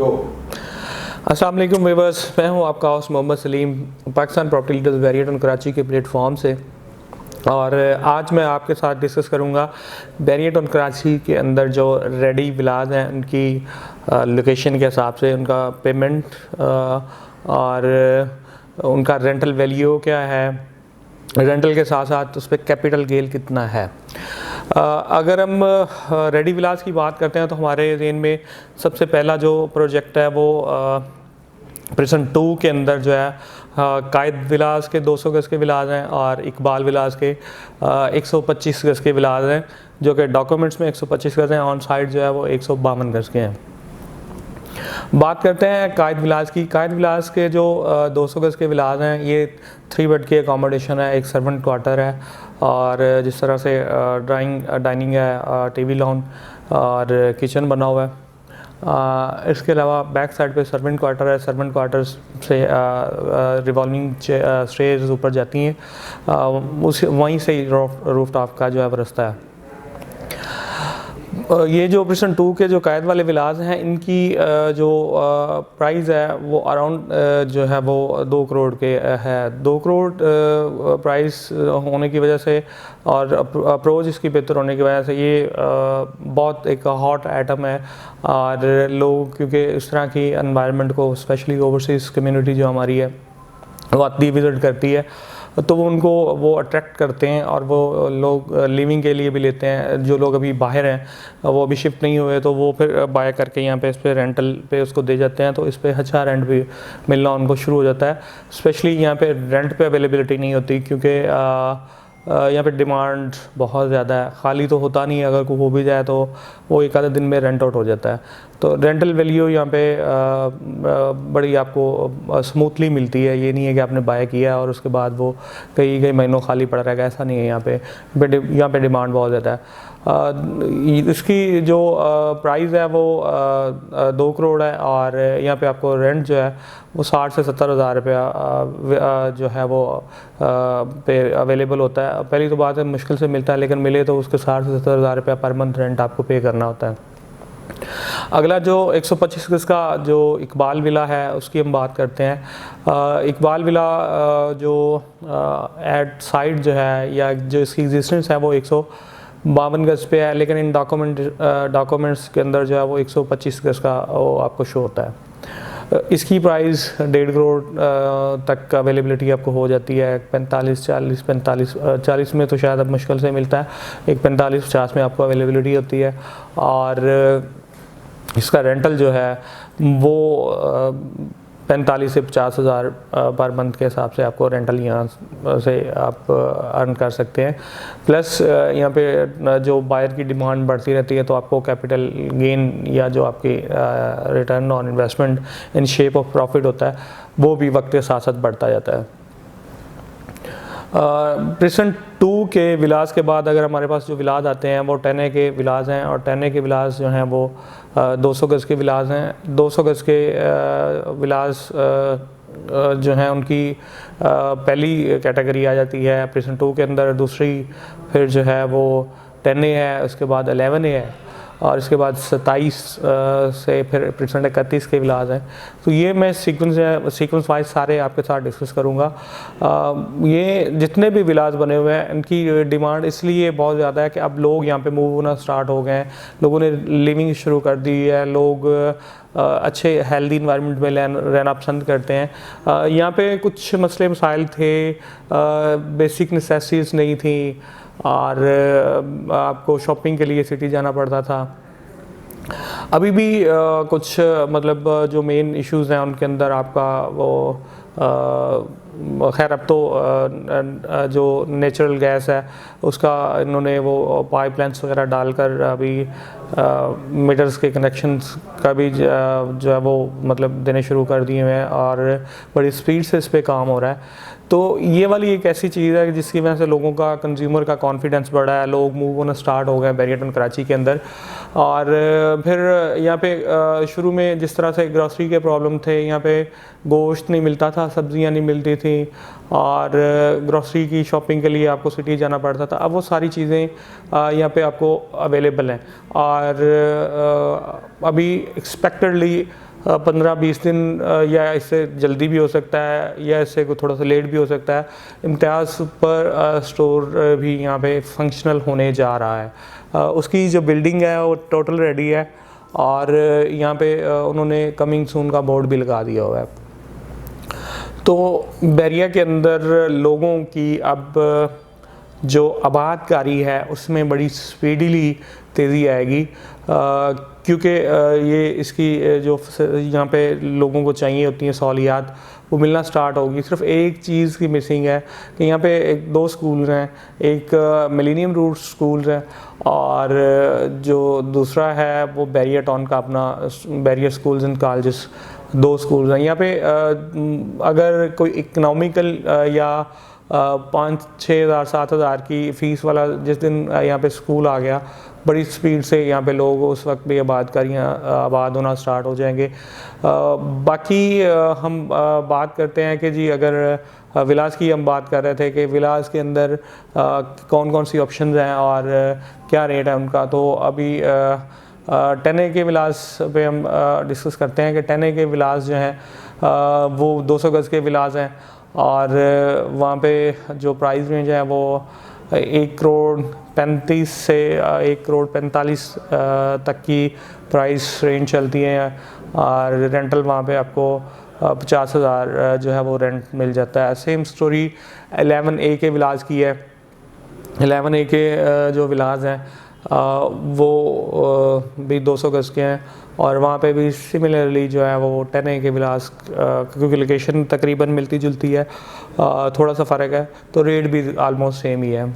अस्सलाम वालेकुम व्यूअर्स, मैं हूं आपका host Mohammad Salim Pakistan property leaders वेरिएट ऑन कराची के प्लेटफॉर्म से। और आज मैं आपके साथ डिस्कस करूंगा वेरिएट ऑन कराची के अंदर जो रेडी विलाज हैं उनकी लोकेशन के हिसाब से उनका पेमेंट और उनका रेंटल वैल्यू क्या है, रेंटल के साथ साथ उस पर कैपिटल गेन कितना है। अगर हम रेडी विलास की बात करते हैं तो हमारे ज़हन में सबसे पहला जो प्रोजेक्ट है वो प्रिसन 2 के अंदर जो है कायद विलास के 200 गज़ के विलास हैं और इकबाल विलास के 125 गज़ के विलास हैं, जो कि डॉक्यूमेंट्स में 125 गज़ हैं, ऑन साइट जो है वो 152 गज़ के हैं। बात करते हैं कायद विलास की। कायद विलास के जो 200 गज़ के विलास हैं ये 3 बेड की अकोमोडेशन है, एक सर्वेंट क्वार्टर है और जिस तरह से डाइनिंग है, टीवी लॉन और किचन बना हुआ है। इसके अलावा बैक साइड पे सर्वेंट क्वार्टर है, सर्वेंट क्वार्टर से रिवॉल्विंग स्टेयर्स ऊपर जाती हैं, वहीं से रूफ टॉप का जो है वो रास्ता है। ये जो प्रिसन 2 के जो कायद वाले विलास हैं इनकी जो प्राइस है वो अराउंड जो है वो 2 करोड़ के है। 2 करोड़ प्राइस होने की वजह से और अप्रोच इसकी बेहतर होने की वजह से ये बहुत एक हॉट आइटम है और लोग क्योंकि इस तरह की एनवायरनमेंट को स्पेशली ओवरसीज़ कम्युनिटी जो हमारी है वो आती विज़िट करती है तो उनको वो अट्रैक्ट करते हैं और वो लोग लिविंग के लिए भी लेते हैं। जो लोग अभी बाहर हैं वो अभी शिफ्ट नहीं हुए तो वो फिर बाय करके यहाँ पे इस पे रेंटल पे उसको दे जाते हैं, तो इस पे अच्छा रेंट भी मिलना उनको शुरू हो जाता है। स्पेशली यहाँ पे रेंट पे अवेलेबिलिटी नहीं होती क्योंकि यहाँ पे डिमांड बहुत ज़्यादा है, खाली तो होता नहीं है, अगर कोई हो भी जाए तो वो एक आधे दिन में रेंट आउट हो जाता है। तो रेंटल वैल्यू यहाँ पे बड़ी आपको स्मूथली मिलती है। ये नहीं है कि आपने बाय किया और उसके बाद वो कई महीनों खाली पड़ा रहेगा, ऐसा नहीं है। यहाँ पे डिमांड बहुत ज़्यादा है। इसकी जो प्राइस है वो 2 करोड़ है और यहाँ पे आपको रेंट जो है वो 60 से 70 हज़ार रुपया जो है वो पे अवेलेबल होता है। पहली तो बात है मुश्किल से मिलता है, लेकिन मिले तो उसके 60 से 70 हज़ार रुपया पर मंथ रेंट आपको पे करना होता है। अगला जो 125 गज़ का जो इकबाल विला है उसकी हम बात करते हैं। इकबाल विला जो एट साइड जो है या जो इसकी एग्जिस्टेंस है वो 152 गज़ पे है, लेकिन इन डॉक्यूमेंट्स के अंदर जो है वो 125 गज़ का वो आपको शो होता है। इसकी प्राइस 1.5 करोड़ तक अवेलेबिलिटी आपको हो जाती है। 40 में तो शायद अब मुश्किल से मिलता है, एक 45-50 में आपको अवेलेबिलिटी होती है और इसका रेंटल जो है वो 45 से 50 हज़ार पर मंथ के हिसाब से आपको रेंटल यहाँ से आप अर्न कर सकते हैं। प्लस यहाँ पे जो बायर की डिमांड बढ़ती रहती है तो आपको कैपिटल गेन या जो आपकी return on investment in shape of profit होता है वो भी वक्त के साथ साथ बढ़ता जाता है। प्रिसन 2 के विलास के बाद अगर हमारे पास जो विलास आते हैं वो 10A के विलास हैं और 10A के विलास जो हैं वो 200 गज़ के विलास हैं। 200 गज़ के विलास जो हैं उनकी पहली कैटेगरी आ जाती है प्रिसन 2 के अंदर, दूसरी फिर जो है वो 10A है, उसके बाद 11A है और इसके बाद 27 से फिर प्रिसन 31 के विलास हैं। तो ये मैं सीक्वेंस वाइज सारे आपके साथ डिस्कस करूँगा। ये जितने भी विलास बने हुए हैं इनकी डिमांड इसलिए बहुत ज़्यादा है कि अब लोग यहाँ पे मूव होना स्टार्ट हो गए हैं, लोगों ने लिविंग शुरू कर दी है, लोग अच्छे हेल्दी इन्वायरमेंट में रहना पसंद करते हैं। यहाँ पे कुछ मसले मसाइल थे, बेसिक नेसेसिटीज़ नहीं थी और आपको शॉपिंग के लिए सिटी जाना पड़ता था। अभी भी कुछ मतलब जो मेन इश्यूज़ हैं उनके अंदर आपका वो खैर अब तो जो नेचुरल गैस है उसका इन्होंने वो पाइपलाइंस वगैरह डालकर अभी मीटर्स के कनेक्शंस का भी जो है वो मतलब देने शुरू कर दिए हैं और बड़ी स्पीड से इस पर काम हो रहा है। तो ये वाली एक ऐसी चीज़ है जिसकी वजह से लोगों का कंज्यूमर का कॉन्फिडेंस बढ़ा है, लोग मूव होना स्टार्ट हो गए वेरिएट ऑन कराची के अंदर। और फिर यहाँ पे शुरू में जिस तरह से ग्रॉसरी के प्रॉब्लम थे, यहाँ पे गोश्त नहीं मिलता था, सब्जियाँ नहीं मिलती थी और ग्रॉसरी की शॉपिंग के लिए आपको सिटी जाना पड़ता था। अब वो सारी चीज़ें यहाँ पे आपको अवेलेबल हैं और अभी एक्सपेक्टेडली 15-20 दिन या इससे जल्दी भी हो सकता है या इससे थोड़ा सा लेट भी हो सकता है। इम्तियाज़ पर स्टोर भी यहाँ पे फंक्शनल होने जा रहा है। उसकी जो बिल्डिंग है वो टोटल रेडी है और यहाँ पे उन्होंने कमिंग सून का बोर्ड भी लगा दिया हुआ है। तो बैरिया के अंदर लोगों की अब जो आबादकारी है उसमें बड़ी स्पीडीली तेज़ी आएगी, क्योंकि ये इसकी जो यहाँ पे लोगों को चाहिए होती हैं सहूलियात वो मिलना स्टार्ट होगी। सिर्फ एक चीज़ की मिसिंग है कि यहाँ पे एक 2 स्कूल हैं, एक मिलेनियम रूट स्कूल है और जो दूसरा है वो बैरिया टाउन का अपना Bahria schools and colleges, 2 schools हैं यहाँ पे। अगर कोई इकनॉमिकल या 5-6 हज़ार 7 हज़ार की फ़ीस वाला जिस दिन यहाँ पे स्कूल आ गया, बड़ी स्पीड से यहाँ पे लोग उस वक्त भी आबाद होना स्टार्ट हो जाएंगे। बाकी हम बात करते हैं कि जी अगर विलास की हम बात कर रहे थे कि विलास के अंदर कौन कौन सी ऑप्शंस हैं और क्या रेट है उनका। तो अभी 10A के विलास पे हम डिस्कस करते हैं कि 10A के विलास जो हैं वो 200 गज़ के विलास हैं और वहाँ पे जो प्राइस रेंज है वो 1,35 से 1,45 तक की प्राइस रेंज चलती है और रेंटल वहाँ पे आपको 50,000 जो है वो रेंट मिल जाता है। सेम स्टोरी 11A के विलास की है। 11A के जो विलास हैं वो भी 200 गज़ के हैं और वहाँ पे भी सिमिलरली जो है वो 10A के विलास, क्योंकि लोकेशन तकरीबन मिलती जुलती है, थोड़ा सा फ़र्क है तो रेट भी आलमोस्ट सेम ही है।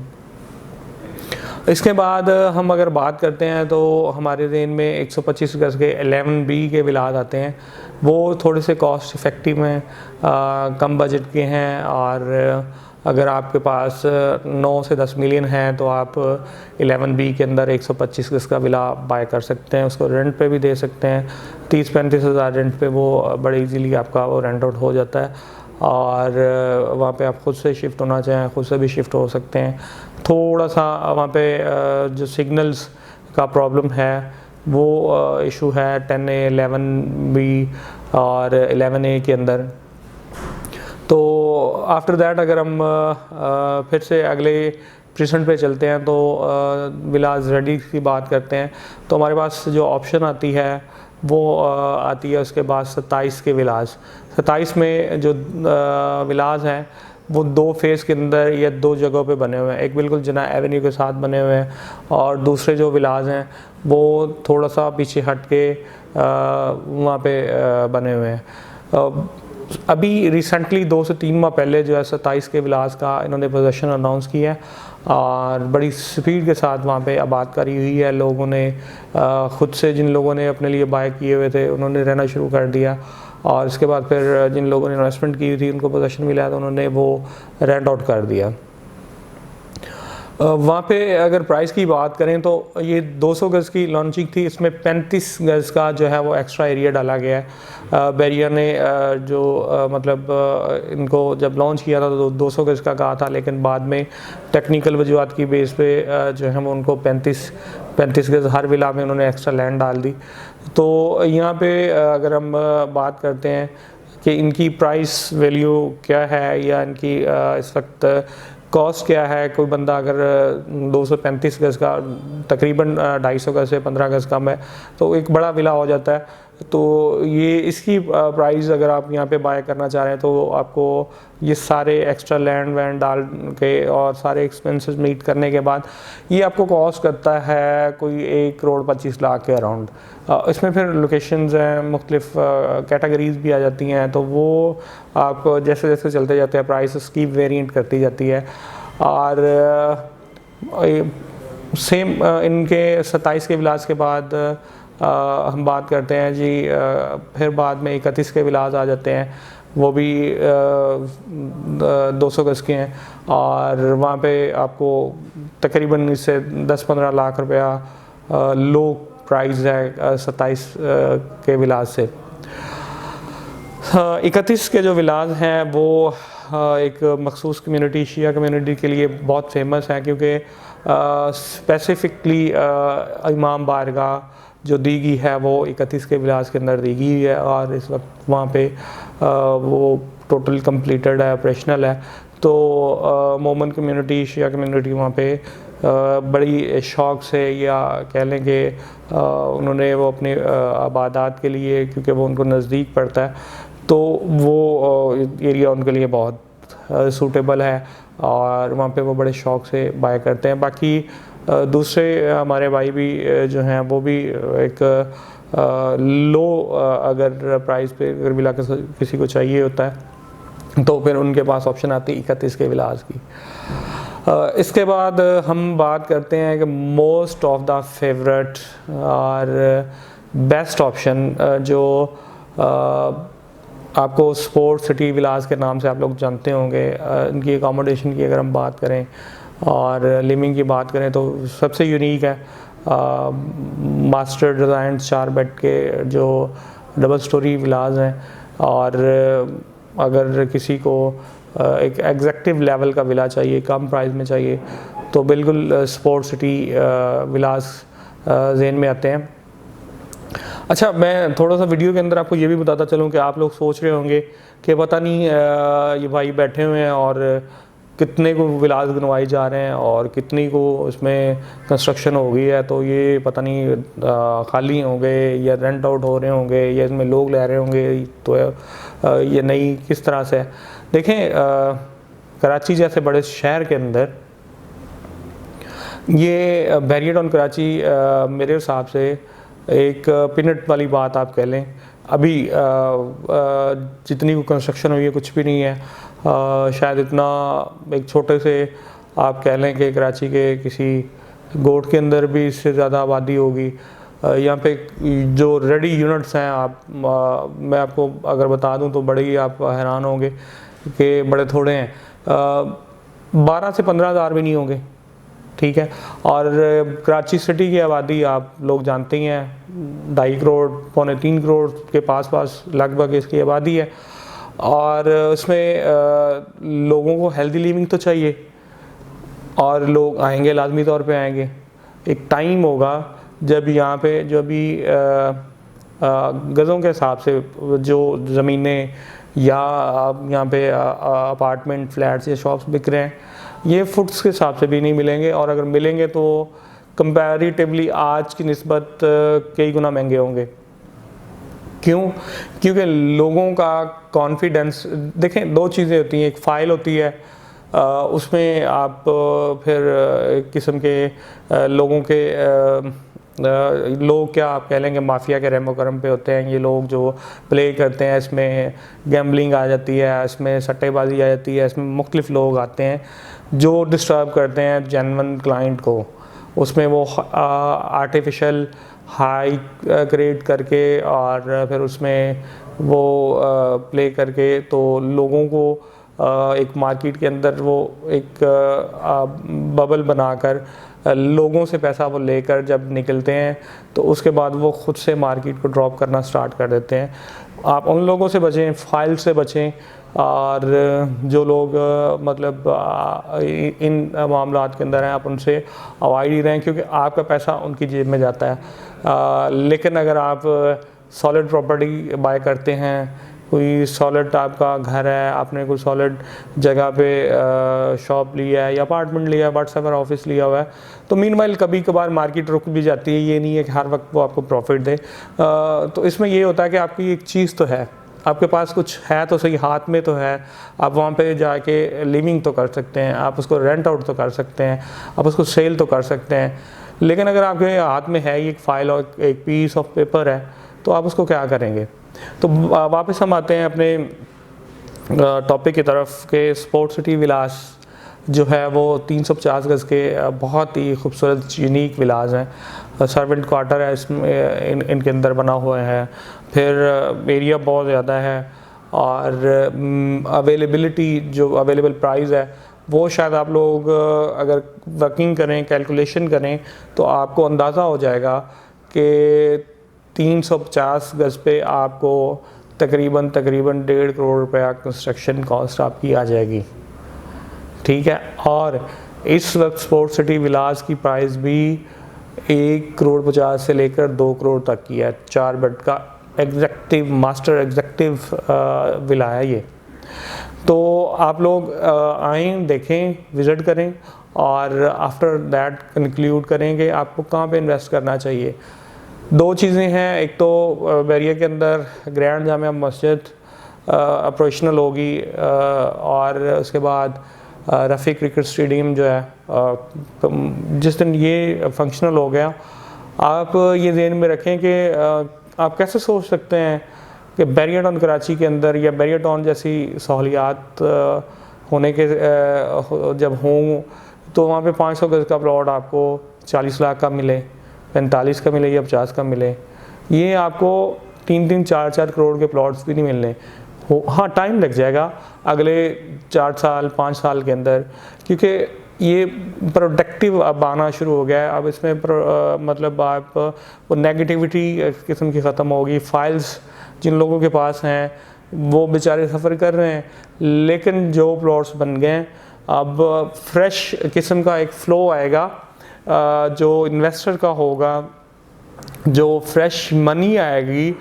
इसके बाद हम अगर बात करते हैं तो हमारे रेंज में 125 गज़ के 11B के विलास आते हैं। वो थोड़े से कॉस्ट इफ़ेक्टिव हैं, कम बजट के हैं और अगर आपके पास 9 से 10 मिलियन है तो आप 11B के अंदर 125 गज़ का विला बाय कर सकते हैं। उसको रेंट पे भी दे सकते हैं, 30-35 हज़ार रेंट पे वो बड़े इजीली आपका वो रेंट आउट हो जाता है और वहाँ पे आप ख़ुद से शिफ्ट होना चाहें ख़ुद से भी शिफ्ट हो सकते हैं। थोड़ा सा वहाँ पे जो सिग्नल्स का प्रॉब्लम है वो इशू है 10A 11B और 11A के अंदर। तो आफ्टर दैट अगर हम फिर से अगले प्रेजेंट पे चलते हैं तो विलास रेडी की बात करते हैं तो हमारे पास जो ऑप्शन आती है वो आती है उसके बाद 27 के विलास। 27 में जो विलास हैं वो 2 फेज़ के अंदर या 2 जगहों पे बने हुए हैं। एक बिल्कुल जना एवेन्यू के साथ बने हुए हैं और दूसरे जो विलास हैं वो थोड़ा सा पीछे हट के वहाँ पे बने हुए हैं। अभी रिसेंटली 2 से 3 माह पहले जो है 27 के विलास का इन्होंने पोजीशन अनाउंस किया है और बड़ी स्पीड के साथ वहाँ पे आबादकारी हुई है। लोगों ने ख़ुद से, जिन लोगों ने अपने लिए बाय किए हुए थे उन्होंने रहना शुरू कर दिया और इसके बाद फिर जिन लोगों ने इन्वेस्टमेंट की हुई थी उनको पोजीशन मिला तो उन्होंने वो रेंट आउट कर दिया। वहाँ पे अगर प्राइस की बात करें तो ये 200 गज़ की लॉन्चिंग थी, इसमें 35 गज़ का जो है वो एक्स्ट्रा एरिया डाला गया है। बैरिया ने जो मतलब इनको जब लॉन्च किया था तो 200 गज़ का कहा था, लेकिन बाद में टेक्निकल वजूहत की बेस पे जो है वो उनको 35 गज़ हर विला में उन्होंने एक्स्ट्रा लैंड डाल दी। तो यहाँ पे अगर हम बात करते हैं कि इनकी प्राइस वैल्यू क्या है या इनकी इस वक्त कॉस्ट क्या है, कोई बंदा अगर 235 गज़ का तकरीबन 250 गज़ से 15 गज़ कम है तो एक बड़ा विला हो जाता है। तो ये इसकी प्राइस अगर आप यहाँ पे बाय करना चाह रहे हैं तो आपको ये सारे एक्स्ट्रा लैंड वैंड डाल के और सारे एक्सपेंसेस मीट करने के बाद ये आपको कॉस्ट करता है कोई 1,25,00,000 के अराउंड। इसमें फिर लोकेशंस हैं, मुख्तलिफ कैटेगरीज भी आ जाती हैं, तो वो आप जैसे जैसे चलते जाते हैं प्राइस उसकी वेरिएंट करती जाती है। और सेम इनके 27 के विलास के बाद हम बात करते हैं जी, फिर बाद में 31 के विलास आ जाते हैं, वो भी 200 गज़ के हैं और वहाँ पे आपको तकरीबन इससे 10-15 लाख रुपया लो प्राइस है 27 के विलास से। 31 के जो विलास हैं वो एक मखसूस कम्युनिटी, शिया कम्युनिटी के लिए बहुत फेमस है, क्योंकि स्पेसिफ़िकली इमाम बारगाह जो दी गई है वो 31 के विलास के अंदर दी गई है और इस वक्त वहाँ पे वो टोटल कंप्लीटेड है, ऑपरेशनल है। तो मोमन कम्युनिटी, शिया कम्युनिटी वहाँ पे बड़ी शौक़ से या कह लें कि उन्होंने वो अपने आबादात के लिए, क्योंकि वो उनको नज़दीक पड़ता है, तो वो एरिया उनके लिए बहुत सूटेबल है और वहाँ पे वो बड़े शौक़ से बाय करते हैं। बाकी दूसरे हमारे भाई भी जो हैं वो भी एक लो अगर प्राइस पे अगर विला किसी को चाहिए होता है तो फिर उनके पास ऑप्शन आती है 31 के विलास की। इसके बाद हम बात करते हैं कि मोस्ट ऑफ द फेवरेट और बेस्ट ऑप्शन जो आपको स्पोर्ट सिटी विलास के नाम से आप लोग जानते होंगे। इनकी अकोमोडेशन की अगर हम बात करें और लिविंग की बात करें तो सबसे यूनिक है मास्टर डिज़ाइन 4 बेड के जो डबल स्टोरी विलास हैं। और अगर किसी को एक एग्जेक्टिव लेवल का विला चाहिए, कम प्राइस में चाहिए, तो बिल्कुल स्पोर्ट सिटी विलास ज़हन में आते हैं। अच्छा, मैं थोड़ा सा वीडियो के अंदर आपको ये भी बताता चलूँ कि आप लोग सोच रहे होंगे कि पता नहीं ये भाई बैठे हुए हैं और कितने को विलास बनवाई जा रहे हैं और कितनी को उसमें कंस्ट्रक्शन हो गई है, तो ये पता नहीं खाली होंगे या रेंट आउट हो रहे होंगे या इसमें लोग ले रहे होंगे, तो ये नहीं किस तरह से है। देखें, कराची जैसे बड़े शहर के अंदर ये बैरियर ऑन कराची मेरे हिसाब से एक पिनट वाली बात आप कह लें। अभी जितनी कंस्ट्रक्शन हुई है कुछ भी नहीं है। शायद इतना एक छोटे से आप कह लें कि कराची के किसी गोट के अंदर भी इससे ज़्यादा आबादी होगी। यहाँ पे जो रेडी यूनिट्स हैं मैं आपको अगर बता दूं तो बड़े ही आप हैरान होंगे कि बड़े थोड़े हैं। 12 से 15 हज़ार भी नहीं होंगे, ठीक है। और कराची सिटी की आबादी आप लोग जानते ही हैं, 2.5 करोड़ पौने 3 करोड़ के पास लगभग इसकी आबादी है। और उसमें लोगों को हेल्दी लिविंग तो चाहिए और लोग आएंगे, लाजमी तौर पे आएंगे। एक टाइम होगा जब यहाँ पे जो भी गज़ों के हिसाब से जो ज़मीनें या यहाँ पे अपार्टमेंट, फ्लैट्स या शॉप्स बिक रहे हैं, ये फुट्स के हिसाब से भी नहीं मिलेंगे और अगर मिलेंगे तो कंपैरेटिवली आज की निस्बत कई गुना महंगे होंगे। क्यों? क्योंकि लोगों का कॉन्फिडेंस, देखें 2 चीज़ें होती हैं। एक फ़ाइल होती है, उसमें आप फिर एक किस्म के लोगों के लोग क्या आप कह लेंगे माफिया के रहमो करम पे होते हैं। ये लोग जो प्ले करते हैं, इसमें गैम्बलिंग आ जाती है, इसमें सट्टेबाजी आ जाती है, इसमें मुख्तलिफ लोग आते हैं जो डिस्टर्ब करते हैं जेन्युइन क्लाइंट को। उसमें वो आर्टिफिशियल हाई क्रिएट करके और फिर उसमें वो प्ले करके तो लोगों को एक मार्केट के अंदर वो एक बबल बनाकर लोगों से पैसा वो लेकर जब निकलते हैं तो उसके बाद वो ख़ुद से मार्केट को ड्रॉप करना स्टार्ट कर देते हैं। आप उन लोगों से बचें, फाइल से बचें और जो लोग मतलब इन मामलात के अंदर हैं आप उनसे अवॉइड ही रहें, क्योंकि आपका पैसा उनकी जेब में जाता है। लेकिन अगर आप सॉलिड प्रॉपर्टी बाय करते हैं, कोई सॉलिड आपका घर है, आपने कोई सॉलिड जगह पे शॉप लिया है या अपार्टमेंट लिया है, व्हाट्सएवर ऑफिस लिया हुआ है, तो मीनवाइल कभी कभार मार्केट रुक भी जाती है। ये नहीं है कि हर वक्त वो आपको प्रॉफिट दे। तो इसमें ये होता है कि आपकी एक चीज़ तो है, आपके पास कुछ है तो सही, हाथ में तो है। आप वहाँ पे जाके लिविंग तो कर सकते हैं, आप उसको रेंट आउट तो कर सकते हैं, आप उसको सेल तो कर सकते हैं। लेकिन अगर आपके हाथ में है एक फ़ाइल और एक पीस ऑफ पेपर है तो आप उसको क्या करेंगे? तो वापस हम आते हैं अपने टॉपिक की तरफ के स्पोर्ट सिटी विलास जो है वो 350 गज़ के बहुत ही खूबसूरत यूनिक विलास हैं। सर्वेंट क्वार्टर है इसमें, इनके अंदर बना हुआ है। फिर एरिया बहुत ज़्यादा है और अवेलेबिलिटी जो अवेलेबल प्राइस है वो शायद आप लोग अगर वर्किंग करें, कैलकुलेशन करें तो आपको अंदाज़ा हो जाएगा कि 350 गज़ पे आपको तकरीबन 1.5 करोड़ रुपया कंस्ट्रक्शन कॉस्ट आपकी आ जाएगी, ठीक है। और इस वक्त स्पोर्ट सिटी विलास की प्राइस भी 1,50 से लेकर 2 करोड़ तक की है। 4 बेड का एग्जेक्टिव मास्टर एग्जेक्टिव विला है ये। तो आप लोग आएँ, देखें, विज़िट करें और आफ्टर दैट कंक्लूड करेंगे आपको कहाँ पे इन्वेस्ट करना चाहिए। 2 चीज़ें हैं, एक तो बैरिया के अंदर ग्रैंड जामिया मस्जिद ऑपरेशनल होगी और उसके बाद रफ़ी क्रिकेट स्टेडियम जो है जिस दिन ये फंक्शनल हो गया, आप ये ज़हन में रखें कि आप कैसे सोच सकते हैं कि बैरिया टाउन कराची के अंदर या बैरिया टाउन जैसी सहूलियात होने के जब हों तो वहाँ पे 500 गज़ का प्लॉट आपको 40 लाख का मिले, 45 का मिले या 50 का मिले। ये आपको 3-3, 4-4 करोड़ के प्लॉट्स भी नहीं मिलने। हाँ, टाइम लग जाएगा अगले 4 साल 5 साल के अंदर, क्योंकि ये प्रोडक्टिव अब आना शुरू हो गया है। अब इसमें मतलब आप वो नेगेटिविटी किस्म की ख़त्म होगी। फाइल्स जिन लोगों के पास हैं वो बेचारे सफ़र कर रहे हैं, लेकिन जो प्लॉट्स बन गए हैं अब फ्रेश किस्म का एक फ़्लो आएगा जो इन्वेस्टर का होगा, जो फ्रेश मनी आएगी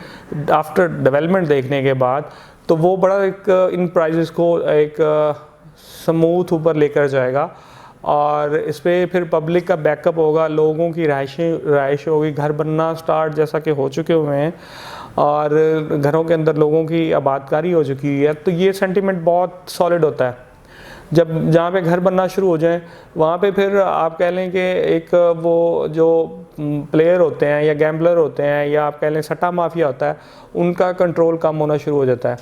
आफ्टर डेवलपमेंट देखने के बाद, तो वो बड़ा एक इन प्राइजेस को एक स्मूथ ऊपर लेकर जाएगा और इस पर फिर पब्लिक का बैकअप होगा, लोगों की राइश होगी, घर बनना स्टार्ट जैसा कि हो चुके हुए हैं और घरों के अंदर लोगों की आबादकारी हो चुकी है। तो ये सेंटिमेंट बहुत सॉलिड होता है। जब जहाँ पे घर बनना शुरू हो जाए वहाँ पे फिर आप कह लें कि एक वो जो प्लेयर होते हैं या गैम्बलर होते हैं या आप कह लें सट्टा माफिया होता है, उनका कंट्रोल कम होना शुरू हो जाता है।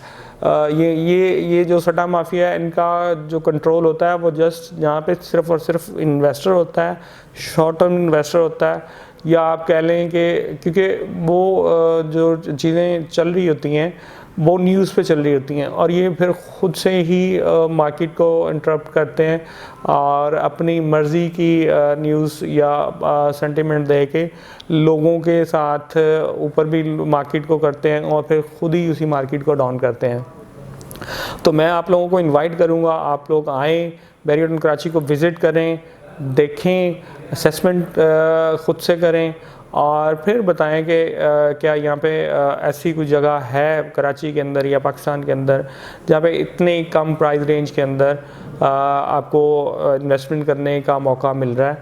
ये जो सट्टा माफिया है इनका जो कंट्रोल होता है वो जस्ट जहाँ पे सिर्फ और सिर्फ इन्वेस्टर होता है, शॉर्ट टर्म इन्वेस्टर होता है, या आप कह लें कि क्योंकि वो जो चीज़ें चल रही होती हैं वो न्यूज़ पे चल रही होती हैं और ये फिर ख़ुद से ही मार्केट को इंटरप्ट करते हैं और अपनी मर्ज़ी की न्यूज़ या सेंटिमेंट दे के लोगों के साथ ऊपर भी मार्केट को करते हैं और फिर ख़ुद ही उसी मार्केट को डाउन करते हैं। तो मैं आप लोगों को इनवाइट करूँगा, आप लोग आएँ, बैरिया टाउन कराची को विज़िट करें, देखें, असेसमेंट ख़ुद से करें और फिर बताएं कि क्या यहाँ पे ऐसी कोई जगह है कराची के अंदर या पाकिस्तान के अंदर जहाँ पे इतने कम प्राइस रेंज के अंदर आपको इन्वेस्टमेंट करने का मौका मिल रहा है।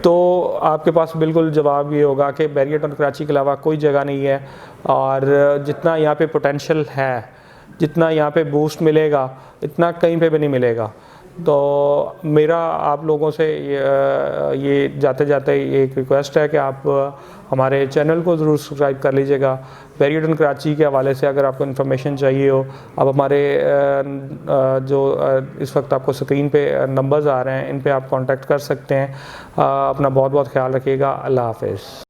तो आपके पास बिल्कुल जवाब ये होगा कि बैरिया टाउन कराची के अलावा कोई जगह नहीं है और जितना यहाँ पे पोटेंशियल है, जितना यहाँ पे बूस्ट मिलेगा, इतना कहीं पे भी नहीं मिलेगा। तो मेरा आप लोगों से ये जाते जाते एक रिक्वेस्ट है कि आप हमारे चैनल को ज़रूर सब्सक्राइब कर लीजिएगा। बैरिया टाउन कराची के हवाले से अगर आपको इन्फॉर्मेशन चाहिए हो, आप हमारे जो इस वक्त आपको स्क्रीन पे नंबर्स आ रहे हैं इन पे आप कांटेक्ट कर सकते हैं। अपना बहुत बहुत ख्याल रखिएगा। अल्लाह हाफ़िज़।